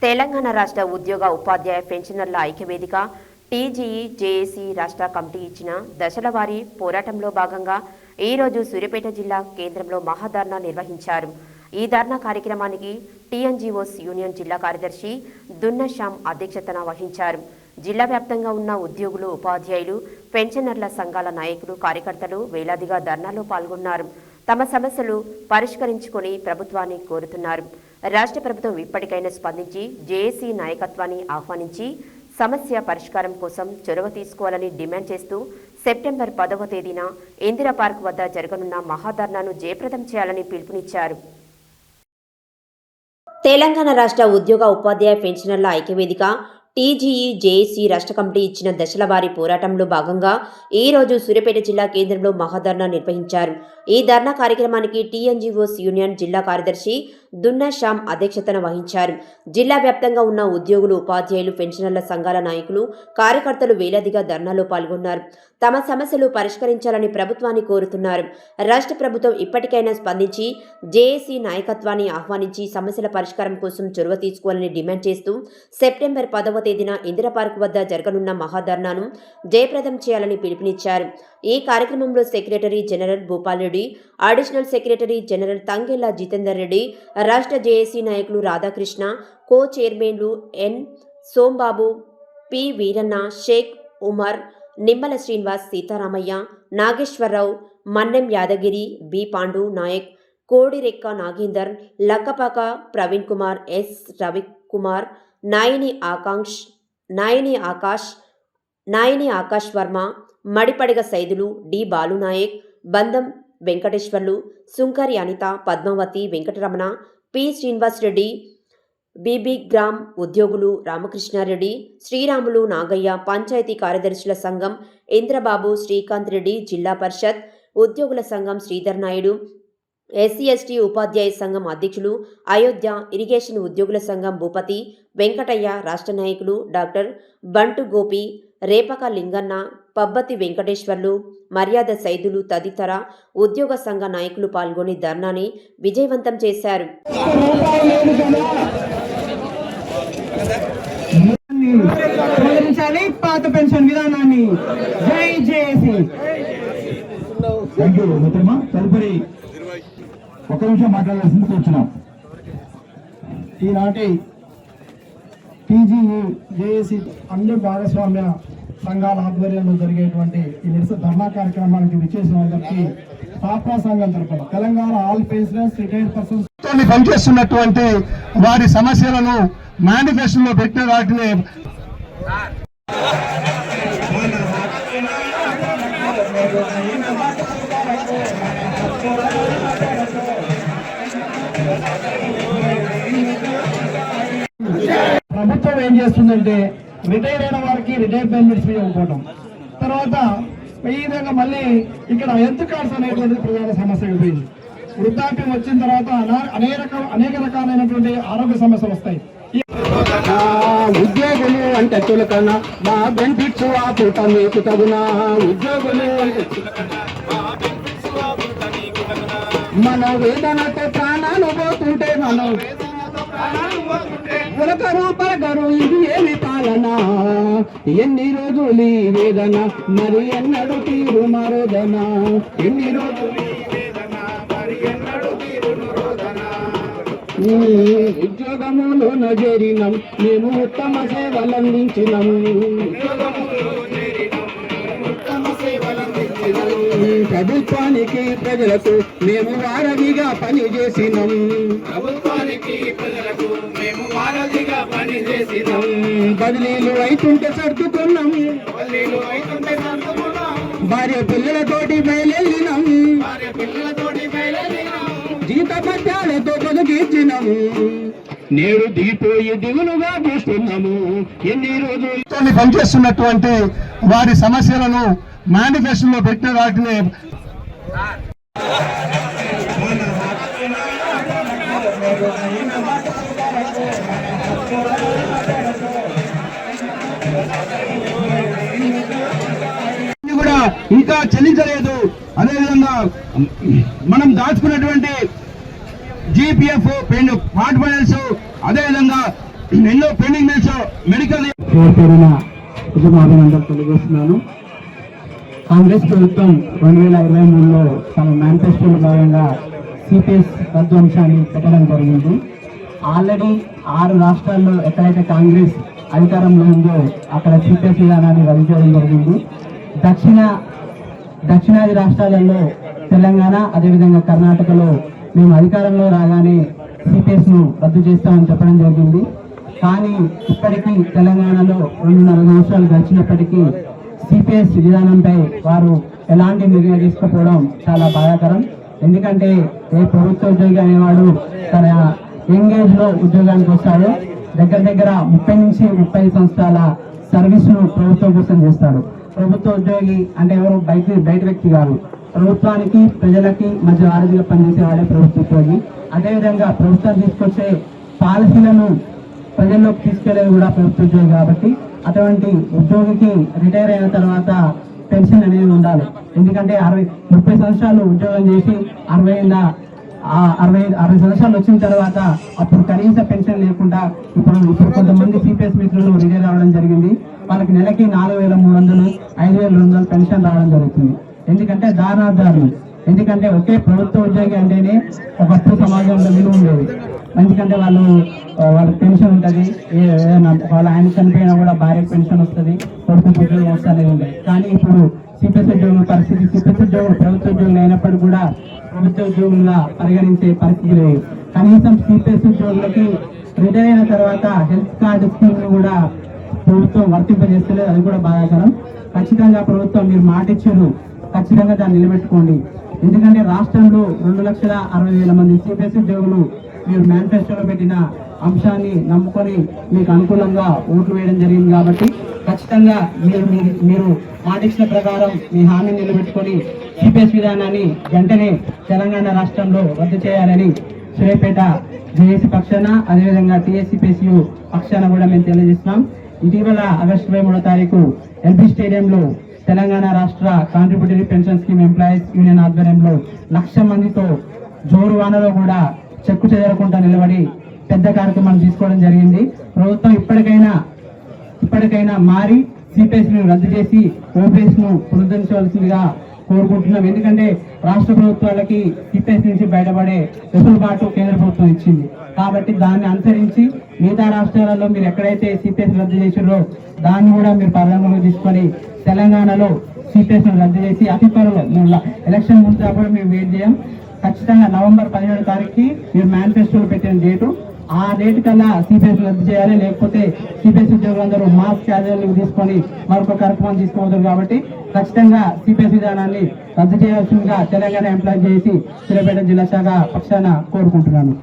తెలంగాణ రాష్ట్ర ఉద్యోగ ఉపాధ్యాయ పెన్షనర్ల ఐక్యవేదిక TGE JAC రాష్ట్ర కమిటీ ఇచ్చిన దశల వారీ పోరాటంలో భాగంగా ఈరోజు సూర్యాపేట జిల్లా కేంద్రంలో మహాధర్నా నిర్వహించారు. ఈ ధర్నా కార్యక్రమానికి టీఎన్జీఓస్ యూనియన్ జిల్లా కార్యదర్శి దున్న శ్యామ్ అధ్యక్షతన వహించారు. జిల్లా వ్యాప్తంగా ఉన్న ఉద్యోగులు, ఉపాధ్యాయులు, పెన్షనర్ల సంఘాల నాయకులు, కార్యకర్తలు వేలాదిగా ధర్నాలో పాల్గొన్నారు. తమ సమస్యలు పరిష్కరించుకొని ప్రభుత్వాన్ని కోరుతున్నారు. రాష్ట్ర ప్రభుత్వం ఇప్పటికైనా స్పందించి జేఏసీ నాయకత్వాన్ని ఆహ్వానించి సమస్య పరిష్కారం కోసం చొరవ తీసుకోవాలని డిమాండ్ చేస్తూ సెప్టెంబర్ 10వ తేదీన ఇందిరా పార్క్ వద్ద జరగనున్న మహాధర్నాను జయప్రదం చేయాలని పిలుపునిచ్చారు. తెలంగాణ రాష్ట్ర ఉద్యోగ ఉపాధ్యాయ పెన్షనర్ల ఐక్యవేదిక టీజీఈ జేఏసీ రాష్ట్ర కమిటీ ఇచ్చిన దశల వారీ పోరాటంలో భాగంగా ఈరోజు సూర్యాపేట జిల్లా కేంద్రంలో మహాధర్నా నిర్వహించారు. ఈ ధర్నా కార్యక్రమానికి టీఎన్జీఓస్ యూనియన్ జిల్లా కార్యదర్శి దున్న శ్యామ్ అధ్యక్షతన వహించారు. జిల్లా వ్యాప్తంగా ఉన్న ఉద్యోగులు, ఉపాధ్యాయులు, పెన్షనర్ల సంఘాల నాయకులు, కార్యకర్తలు వేలాదిగా ధర్నాలో పాల్గొన్నారు. తమ సమస్యలు పరిష్కరించాలని ప్రభుత్వాన్ని కోరుతున్నారు. రాష్ట్ర ప్రభుత్వం ఇప్పటికైనా స్పందించి జేఏసీ నాయకత్వాన్ని ఆహ్వానించి సమస్యల పరిష్కారం కోసం చొరవ తీసుకోవాలని డిమాండ్ చేస్తూ సెప్టెంబర్ 10వ తేదీన ఇందిరా పార్క్ వద్ద జరగనున్న మహాధర్నాను జయప్రదం చేయాలని పిలుపునిచ్చారు. ఈ కార్యక్రమంలో secretary general Bhupal Reddy, additional secretary general Thangella Jithender Reddy, రాష్ట్ర జేఏసీ నాయకులు రాధాకృష్ణ, కో చైర్మన్లు N Sombabu, P Veeranna, Sheikh Umar, Nimmala Srinivas, Seetharamaiah, Nageswararao, Mannem Yadagiri, B Pandu Nayak, Kodirekka Nagender, Lakkapaka Praveen Kumar, S Ravikumar, Nayani Akash Varma, Madipadiga Saidulu, D Balunayak, Bandham Venkateswarlu, Sunkari Anitha, Padmavathi, Venkataramana, P Srinivas Reddy, బీబీ గ్రామ్ ఉద్యోగులు రామకృష్ణారెడ్డి, శ్రీరాములు, నాగయ్య, పంచాయతీ కార్యదర్శుల సంఘం ఇంద్రబాబు, శ్రీకాంత్ రెడ్డి, జిల్లా పరిషత్ ఉద్యోగుల సంఘం శ్రీధర్ నాయుడు, ఎస్సీ/ఎస్టీ ఉపాధ్యాయ సంఘం అధ్యక్షులు అయోధ్య, ఇరిగేషన్ ఉద్యోగుల సంఘం భూపతి, వెంకటయ్య, రాష్ట్ర నాయకులు డాక్టర్ బంటు గోపి, రేపక లింగన్న, పబ్బతి వెంకటేశ్వర్లు, మర్యాద సైదులు తదితర ఉద్యోగ సంఘ నాయకులు పాల్గొని ధర్నాని విజయవంతం చేశారు. పాత పెన్షన్ విధానాన్ని జై జేఏసీ. తదుపరి ఒక నిమిషం మాట్లాడాల్సింది కూర్చున్నాం. ఈనాటి టీజీఈ జేఏసీ అన్ని భాగస్వామ్య సంఘాల ఆధ్వర్యంలో జరిగేటువంటి ఈ నిరసన ధర్నా కార్యక్రమానికి విచ్చేసిన వారికి పాపా సంఘం తరఫున Telangana all pensioners retired persons పనిచేస్తున్నటువంటి వారి సమస్యలను మేనిఫెస్టోలో పెట్టిన వాటిని ప్రభుత్వం ఏం చేస్తుందంటే రిటైర్ అయిన వారికి రిటైర్ బెనిఫిట్స్ ఇవ్వకపోవడం, తర్వాత ఈ విధంగా మళ్ళీ ఇక్కడ హెల్త్ కార్డ్స్ అనేటువంటిది ప్రధాన సమస్య అయిపోయింది. వృద్ధాప్యం వచ్చిన తర్వాత అనేక రకాలైనటువంటి ఆరోగ్య సమస్యలు వస్తాయి. ఉద్యోగులు అంటే చులకన మా బెనిఫిట్స్ ఆపుట మీకు తగునా, ఉద్యోగులు మన వేదనతో ప్రాణాలు పోతుంటే మనం పలకరు ఇది ఏమి పాలన, ఎన్ని రోజులు ఈ వేదన మరి ఎన్నడు తీరు మరోదన, ఎన్ని రోజులు ఉద్యోగములోన చేరినాం మేము ఉత్తమ సేవలందించినాం, ప్రభుత్వానికి ప్రజలకు మేము వారధిగా పనిచేసినాం, బదిలీలు అయితుంటే సర్దుకున్నాం, భార్య పిల్లలతోటి బయలుదేరినాం, జీతపత్యాలతో బతికిచ్చినాము, నేడు దిగిపోయి దిగులుగా చూస్తున్నాము. ఎన్ని రోజులు పనిచేస్తున్నటువంటి వారి సమస్యలను మేనిఫెస్టోలో పెట్టిన వాటిని కూడా ఇంకా చెల్లించలేదు. అదేవిధంగా మనం దాచుకున్నటువంటి జీపీఎఫ్ పార్ట్ ఫైనాన్స్, అదేవిధంగా ఎన్నో పెండింగ్ బిల్స్ మెడికల్ పేరున అభినందనలు తెలియజేస్తున్నాను. కాంగ్రెస్ ప్రభుత్వం 2023లో తమ మేనిఫెస్టోలో భాగంగా సిపిఎస్ రద్దు అంశాన్ని పెట్టడం జరిగింది. ఆల్రెడీ 6 రాష్ట్రాల్లో ఎక్కడైతే కాంగ్రెస్ అధికారంలో ఉందో అక్కడ సిపిఎస్ విధానాన్ని రద్దు చేయడం జరిగింది. దక్షిణాది రాష్ట్రాలలో తెలంగాణ అదేవిధంగా కర్ణాటకలో మేము అధికారంలో రాగానే సిపిఎస్ ను రద్దు చేస్తామని చెప్పడం జరిగింది. కానీ ఇప్పటికీ తెలంగాణలో 2.5 సంవత్సరాలు గడిచినప్పటికీ సిపిఎస్ విధానంపై వారు ఎలాంటి నిర్ణయం తీసుకోకపోవడం చాలా బాధాకరం. ఎందుకంటే ఏ ప్రభుత్వ ఉద్యోగి అనేవాడు తన యంగేజ్ లో ఉద్యోగానికి వస్తాడు. దగ్గర 30 నుంచి 35 సంవత్సరాల సర్వీస్ ను ప్రభుత్వం కోసం చేస్తాడు. ప్రభుత్వ ఉద్యోగి అంటే ఎవరు బయట వ్యక్తి కాదు, ప్రభుత్వానికి ప్రజలకి మధ్య వారధిగా పనిచేసే వాడే ప్రభుత్వ ఉద్యోగి. అదేవిధంగా ప్రభుత్వం తీసుకొచ్చే పాలసీలను ప్రజల్లోకి తీసుకెళ్లేది కూడా ప్రభుత్వ ఉద్యోగి. కాబట్టి అటువంటి ఉద్యోగికి రిటైర్ అయిన తర్వాత పెన్షన్ అనేది ఉండాలి. ఎందుకంటే 30 సంవత్సరాలు ఉద్యోగం చేసి 60 సంవత్సరాలు వచ్చిన తర్వాత అప్పుడు కనీస పెన్షన్ లేకుండా ఇప్పుడు కొంతమంది సిపిఎస్ మిత్రులు రిటైర్ అవ్వడం జరిగింది. వాళ్ళకి నెలకి 4,300 5,200 పెన్షన్ రావడం జరుగుతుంది. ఎందుకంటే దారుణాధారులు. ఎందుకంటే ఒకే ప్రభుత్వ ఉద్యోగి అంటేనే ఒకప్పుడు సమాజంలో విలువ ఉండేది. ఎందుకంటే వాళ్ళకి పెన్షన్ ఉంటుంది, వాళ్ళ ఆయన చనిపోయినా కూడా భార్యకు పెన్షన్ వస్తుంది, కొడుకు ఉద్యోగం వస్తుంది ఉండేది. కానీ ఇప్పుడు సిపిఎస్ ఉద్యోగుల పరిస్థితి, సిపిఎస్ ఉద్యోగులు ప్రభుత్వ ఉద్యోగులు అయినప్పటికీ కూడా ప్రభుత్వ ఉద్యోగులుగా పరిగణించే పరిస్థితి లేదు. కనీసం సిపిఎస్ ఉద్యోగులకి రిటైర్ అయిన తర్వాత హెల్త్ కార్డు స్కీమ్ ను కూడా ప్రభుత్వం వర్తింపజేస్తలేదు. అది కూడా బాధాకరం. ఖచ్చితంగా ప్రభుత్వం మీరు మాట ఇచ్చారు, ఖచ్చితంగా దాన్ని నిలబెట్టుకోండి. ఎందుకంటే రాష్ట్రంలో 2,60,000 మంది సిపిఎస్ ఉద్యోగులు మీరు మేనిఫెస్టోలో పెట్టిన అంశాన్ని నమ్ముకొని మీకు అనుకూలంగా ఓట్లు వేయడం జరిగింది. కాబట్టి ఖచ్చితంగా మీరు మాట ఇచ్చిన ప్రకారం మీ హామీని నిలబెట్టుకొని సిపిఎస్ విధానాన్ని వెంటనే తెలంగాణ రాష్ట్రంలో రద్దు చేయాలని సూర్యాపేట జేఏసీ పక్షాన అదేవిధంగా టీఎస్సీపీఎస్యు పక్షాన కూడా మేము తెలియజేస్తున్నాం. ఇటీవల ఆగస్టు 23వ తారీఖు ఎల్బీ స్టేడియంలో తెలంగాణ రాష్ట్ర contributory pension scheme employees union ఆధ్వర్యంలో 1,00,000 మందితో జోరు వానలో కూడా చెక్కు చెదరకుండా నిలబడి పెద్ద కార్యక్రమాన్ని తీసుకోవడం జరిగింది. ప్రభుత్వం ఇప్పటికైనా మారి సిపిఎస్ ను రద్దు చేసి ఓపీఎస్ ను పునరుద్ధరించవలసిందిగా కోరుకుంటున్నాం. ఎందుకంటే రాష్ట్ర ప్రభుత్వాలకి సిపిఎస్ నుంచి బయటపడే వెసులుబాటు కేంద్ర ప్రభుత్వం ఇచ్చింది. కాబట్టి దాన్ని అనుసరించి మిగతా రాష్ట్రాలలో మీరు ఎక్కడైతే సిపిఎస్ రద్దు చేసారో దాన్ని కూడా మీరు పరిగణలోకి తీసుకొని తెలంగాణలో సిపిఎస్ ను రద్దు చేసి అతి త్వరలో ఎలక్షన్ ముందు కూడా మేము వెయిట్ చేయం. ఖచ్చితంగా నవంబర్ 17వ తారీఖుకి మీరు మేనిఫెస్టోలో పెట్టిన డేటు, ఆ డేట్ కల్లా సిపిఎస్ రద్దు చేయాలి. లేకపోతే సిపిఎస్ ఉద్యోగులందరూ మాస్ క్యాజువల్ తీసుకొని మరొక కార్యక్రమం తీసుకోవద్దు. కాబట్టి ఖచ్చితంగా సిపిఎస్ విధానాన్ని రద్దు చేయాల్సిందిగా తెలంగాణ ఎంప్లాయ్ చేసి సూర్యాపేట జిల్లా శాఖ పక్షాన కోరుకుంటున్నాను.